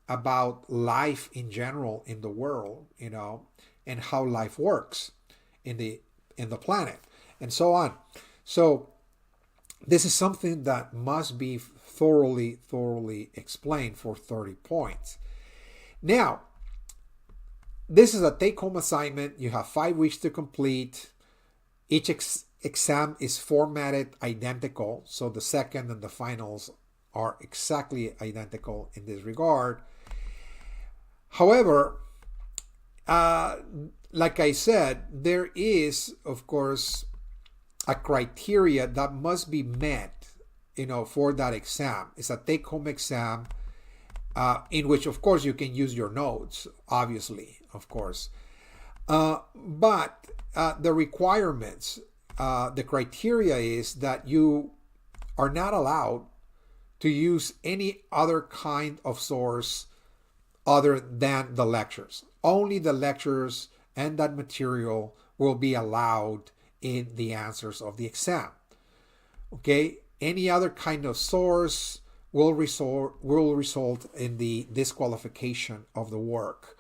about life in general in the world, and how life works in the planet, and so on. So this is something that must be thoroughly explained for 30 points. Now, this is a take-home assignment. You have 5 weeks to complete. Each exam is formatted identical, so the second and the finals are exactly identical in this regard. However, like I said, there is, of course, a criteria that must be met, for that exam. It's a take-home exam in which, of course, you can use your notes, obviously, of course. But the requirements, the criteria is that you are not allowed to use any other kind of source other than the lectures. Only the lectures and that material will be allowed in the answers of the exam. Okay? Any other kind of source will result in the disqualification of the work.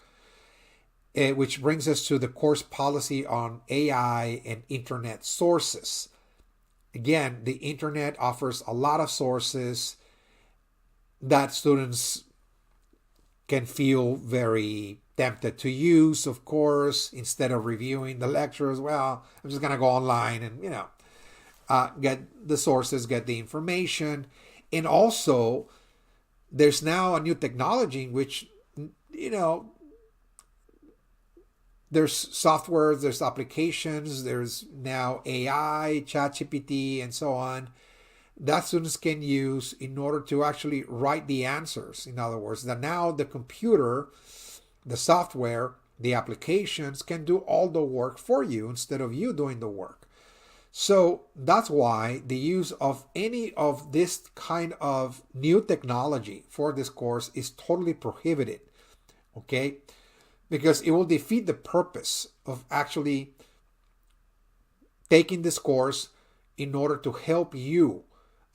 Which brings us to the course policy on AI and internet sources. Again, the internet offers a lot of sources that students can feel very tempted to use, of course, instead of reviewing the lectures. Well, I'm just going to go online and, get the sources, get the information. And also, there's now a new technology in which, there's software, there's applications, there's now AI, ChatGPT, and so on, that students can use in order to actually write the answers. In other words, that now the computer, the software, the applications can do all the work for you instead of you doing the work. So that's why the use of any of this kind of new technology for this course is totally prohibited, okay? Because it will defeat the purpose of actually taking this course in order to help you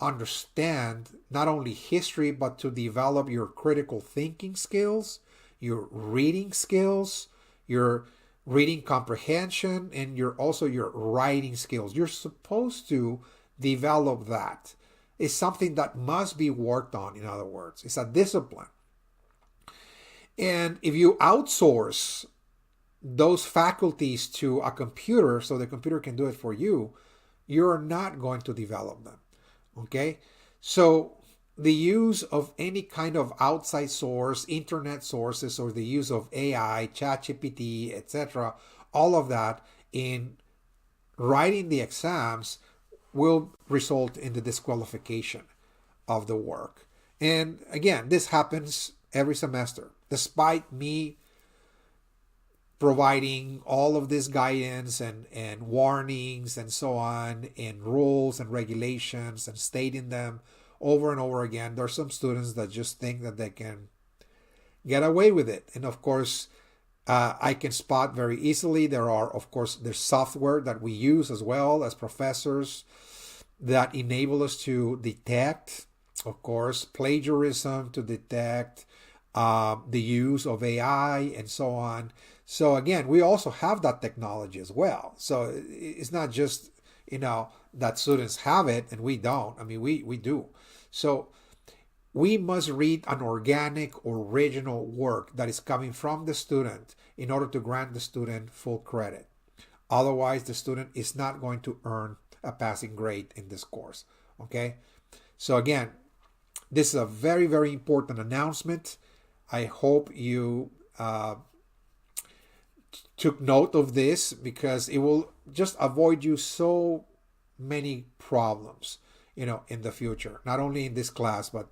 understand not only history, but to develop your critical thinking skills, your reading skills, your reading comprehension, and your writing skills. You're supposed to develop that. It's something that must be worked on, in other words. It's a discipline. And if you outsource those faculties to a computer so the computer can do it for you, you're not going to develop them. Okay? So the use of any kind of outside source, internet sources, or the use of AI, ChatGPT, etc., all of that in writing the exams will result in the disqualification of the work. And again, this happens every semester. Despite me providing all of this guidance and warnings and so on, and rules and regulations, and stating them over and over again, there are some students that just think that they can get away with it. And of course, I can spot very easily. There's software that we use as well as professors that enable us to detect, of course, plagiarism, to detect the use of AI and so on. So again, we also have that technology as well. So it's not just, that students have it and we don't. I mean, we do. So we must read an organic, original work that is coming from the student in order to grant the student full credit. Otherwise, the student is not going to earn a passing grade in this course. Okay? So again, this is a very, very important announcement. I hope you took note of this, because it will just avoid you so many problems, in the future. Not only in this class, but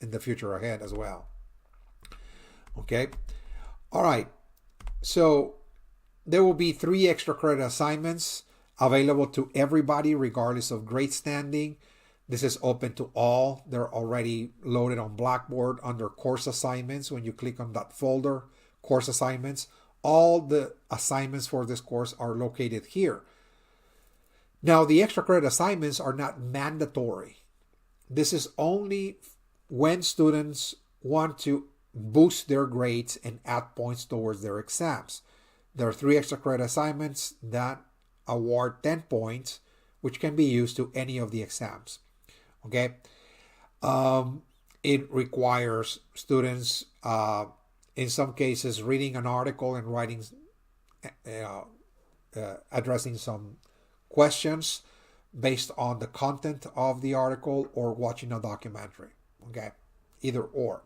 in the future ahead as well. Okay? All right. So there will be 3 extra credit assignments available to everybody regardless of grade standing. This is open to all. They're already loaded on Blackboard under course assignments. When you click on that folder, course assignments, all the assignments for this course are located here. Now, the extra credit assignments are not mandatory. This is only when students want to boost their grades and add points towards their exams. There are 3 extra credit assignments that award 10 points, which can be used to any of the exams. Okay. It requires students, in some cases, reading an article and writing, addressing some questions based on the content of the article, or watching a documentary. Okay, either or.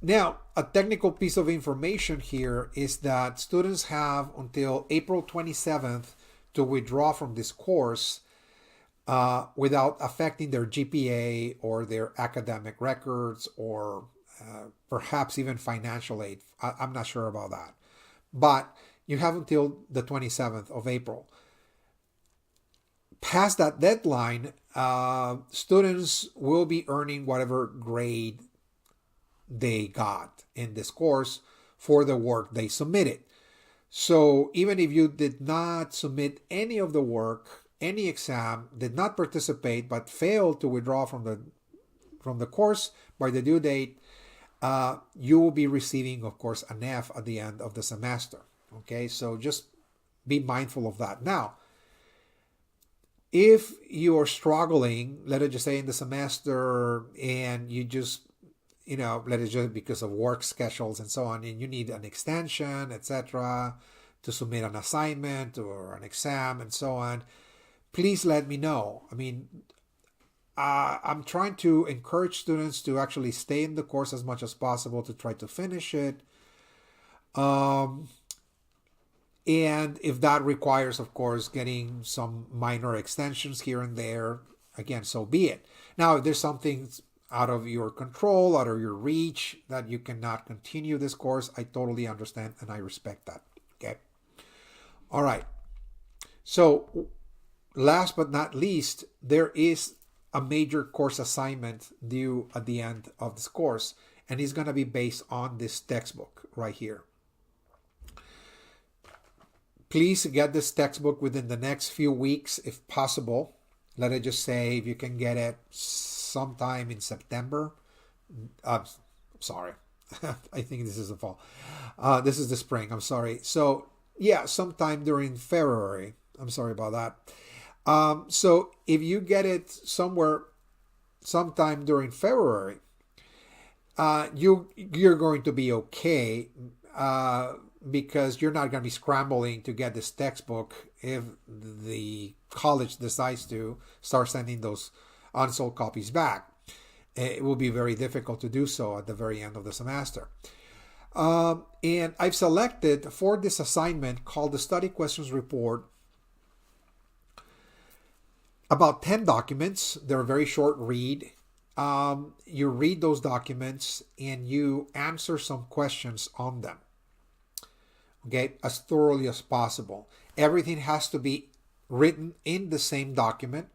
Now, a technical piece of information here is that students have until April 27th to withdraw from this course without affecting their GPA or their academic records, or perhaps even financial aid. I'm not sure about that. But you have until the 27th of April. Past that deadline, students will be earning whatever grade they got in this course for the work they submitted. So even if you did not submit any of the work, any exam, did not participate, but failed to withdraw from the course by the due date, you will be receiving, of course, an F at the end of the semester. Okay, so just be mindful of that. Now, if you are struggling, let us just say in the semester, and you just, let us just because of work schedules and so on, and you need an extension, etc., to submit an assignment or an exam and so on, please let me know. I mean, I'm trying to encourage students to actually stay in the course as much as possible to try to finish it. And if that requires, of course, getting some minor extensions here and there, again, so be it. Now, if there's something out of your control, out of your reach, that you cannot continue this course, I totally understand and I respect that. Okay. All right. So last but not least, there is a major course assignment due at the end of this course, and it's going to be based on this textbook right here. Please get this textbook within the next few weeks if possible. Let us just say if you can get it sometime in September. Sorry, I think this is the fall. This is the spring. I'm sorry. So yeah, sometime during February. I'm sorry about that. So if you get it sometime during February, you're going to be okay. Because you're not going to be scrambling to get this textbook if the college decides to start sending those unsold copies back. It will be very difficult to do so at the very end of the semester. And I've selected for this assignment, called the Study Questions Report, about 10 documents. They're a very short read. You read those documents and you answer some questions on them. Okay, as thoroughly as possible. Everything has to be written in the same document.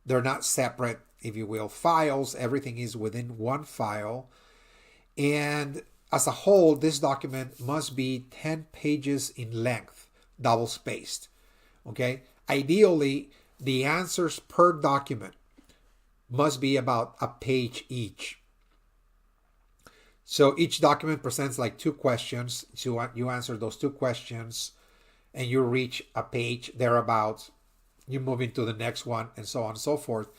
They're not separate, if you will, files. Everything is within one file. And as a whole, this document must be 10 pages in length, double spaced. Okay, ideally, the answers per document must be about a page each. So each document presents like 2 questions. So you answer those 2 questions and you reach a page thereabouts. You move into the next one and so on and so forth.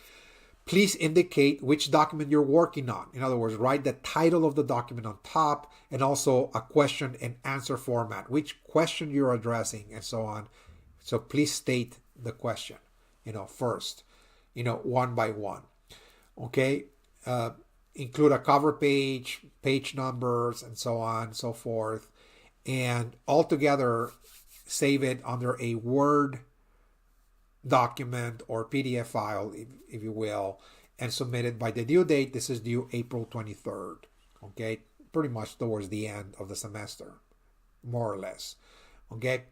Please indicate which document you're working on. In other words, write the title of the document on top and also a question and answer format, which question you're addressing and so on. So please state the question, first, one by one. Okay. Include a cover page, page numbers, and so on and so forth. And altogether, save it under a Word document or PDF file, if you will, and submit it by the due date. This is due April 23rd. Okay, pretty much towards the end of the semester, more or less. Okay.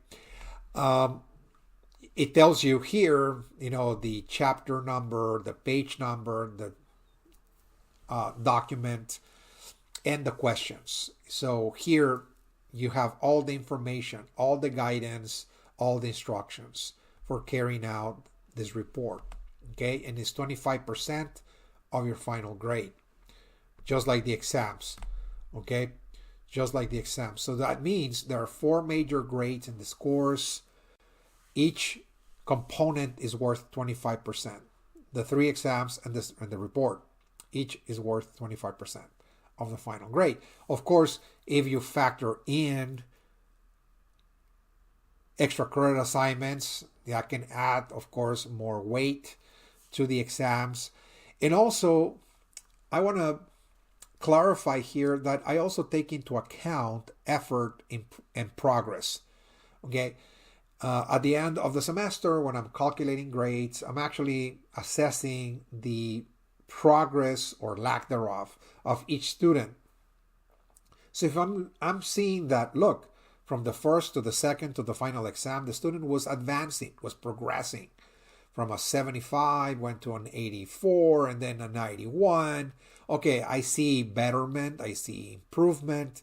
It tells you here, the chapter number, the page number, the document, and the questions. So here you have all the information, all the guidance, all the instructions for carrying out this report. Okay, and it's 25% of your final grade, just like the exams. Okay, just like the exams. So that means there are 4 major grades in this course. Each component is worth 25%. The 3 exams and the report, each is worth 25% of the final grade. Of course, if you factor in extra credit assignments, that can add, of course, more weight to the exams. And also, I want to clarify here that I also take into account effort and progress. Okay. At the end of the semester, when I'm calculating grades, I'm actually assessing the progress or lack thereof of each student. So if I'm seeing that, look, from the first to the second to the final exam, the student was advancing, was progressing from a 75, went to an 84, and then a 91. Okay, I see betterment, I see improvement.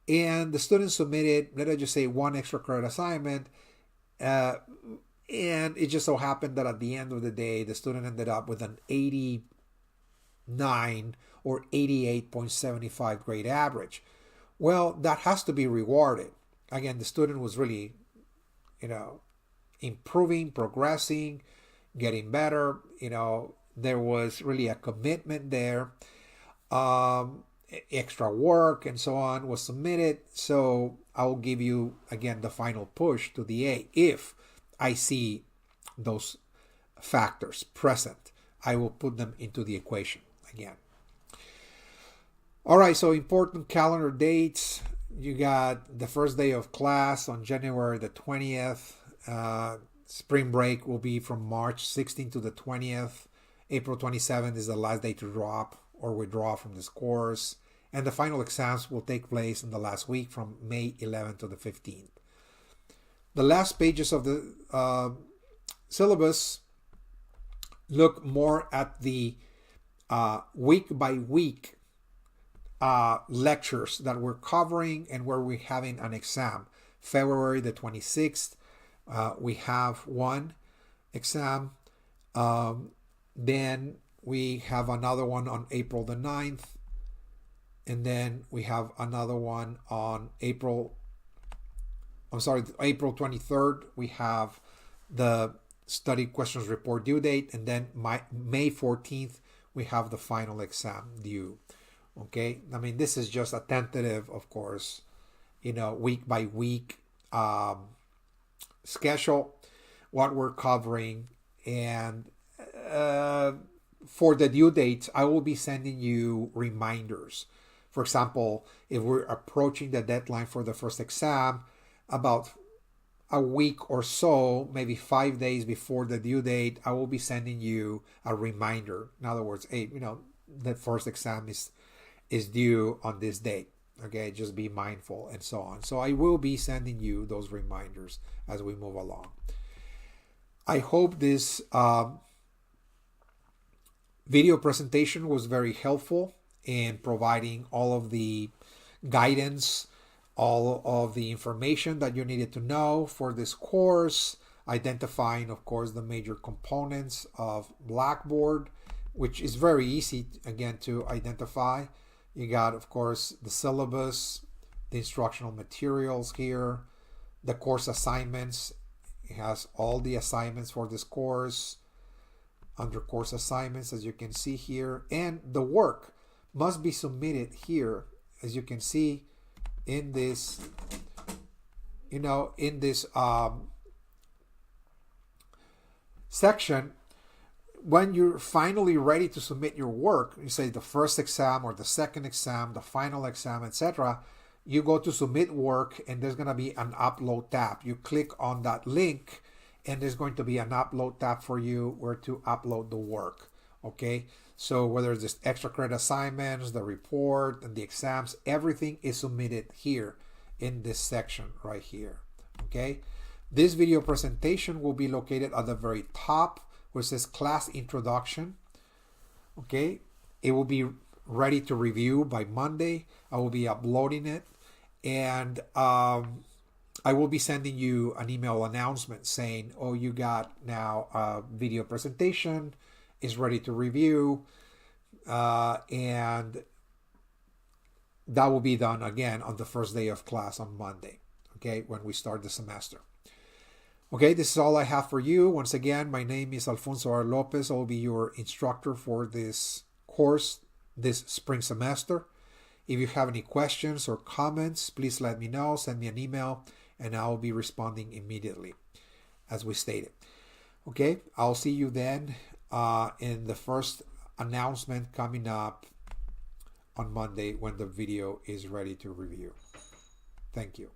And the student submitted, let us just say, 1 extra credit assignment. And it just so happened that at the end of the day, the student ended up with an 89 or 88.75 grade average. Well, that has to be rewarded. Again, the student was really, improving, progressing, getting better. There was really a commitment there. Extra work and so on was submitted. So I'll give you, again, the final push to the A. If I see those factors present, I will put them into the equation again. All right, so important calendar dates. You got the first day of class on January the 20th. Spring break will be from March 16th to the 20th. April 27th is the last day to drop or withdraw from this course. And the final exams will take place in the last week from May 11th to the 15th. The last pages of the syllabus look more at the week by week lectures that we're covering and where we're having an exam. February the 26th, we have 1 exam. Then we have another one on April the 9th. And then we have another one on April 23rd. We have the study questions report due date. And then May 14th, we have the final exam due. Okay. I mean, this is just a tentative, of course, week by week schedule, what we're covering. And for the due dates, I will be sending you reminders. For example, if we're approaching the deadline for the first exam, about a week or so, maybe 5 days before the due date, I will be sending you a reminder. In other words, hey, the first exam is due on this date. Okay, just be mindful and so on. So I will be sending you those reminders as we move along. I hope this video presentation was very helpful in providing all of the guidance, all of the information that you needed to know for this course, identifying, of course, the major components of Blackboard, which is very easy, again, to identify. You got, of course, the syllabus, the instructional materials here, the course assignments. It has all the assignments for this course under course assignments, as you can see here, and the work must be submitted here, as you can see in this, section. When you're finally ready to submit your work, you say the first exam or the second exam, the final exam, etc., you go to submit work and there's going to be an upload tab. You click on that link and there's going to be an upload tab for you where to upload the work. Okay, so whether it's just extra credit assignments, the report, and the exams, everything is submitted here in this section right here. Okay, this video presentation will be located at the very top where it says class introduction. Okay, it will be ready to review by Monday. I will be uploading it, and I will be sending you an email announcement saying, oh, you got now a video presentation, is ready to review, and that will be done again on the first day of class on Monday, okay, when we start the semester. Okay, this is all I have for you. Once again, my name is Alfonso R. Lopez. I'll be your instructor for this course this spring semester. If you have any questions or comments, please let me know. Send me an email, and I'll be responding immediately, as we stated. Okay, I'll see you then in the first announcement coming up on Monday when the video is ready to review. Thank you.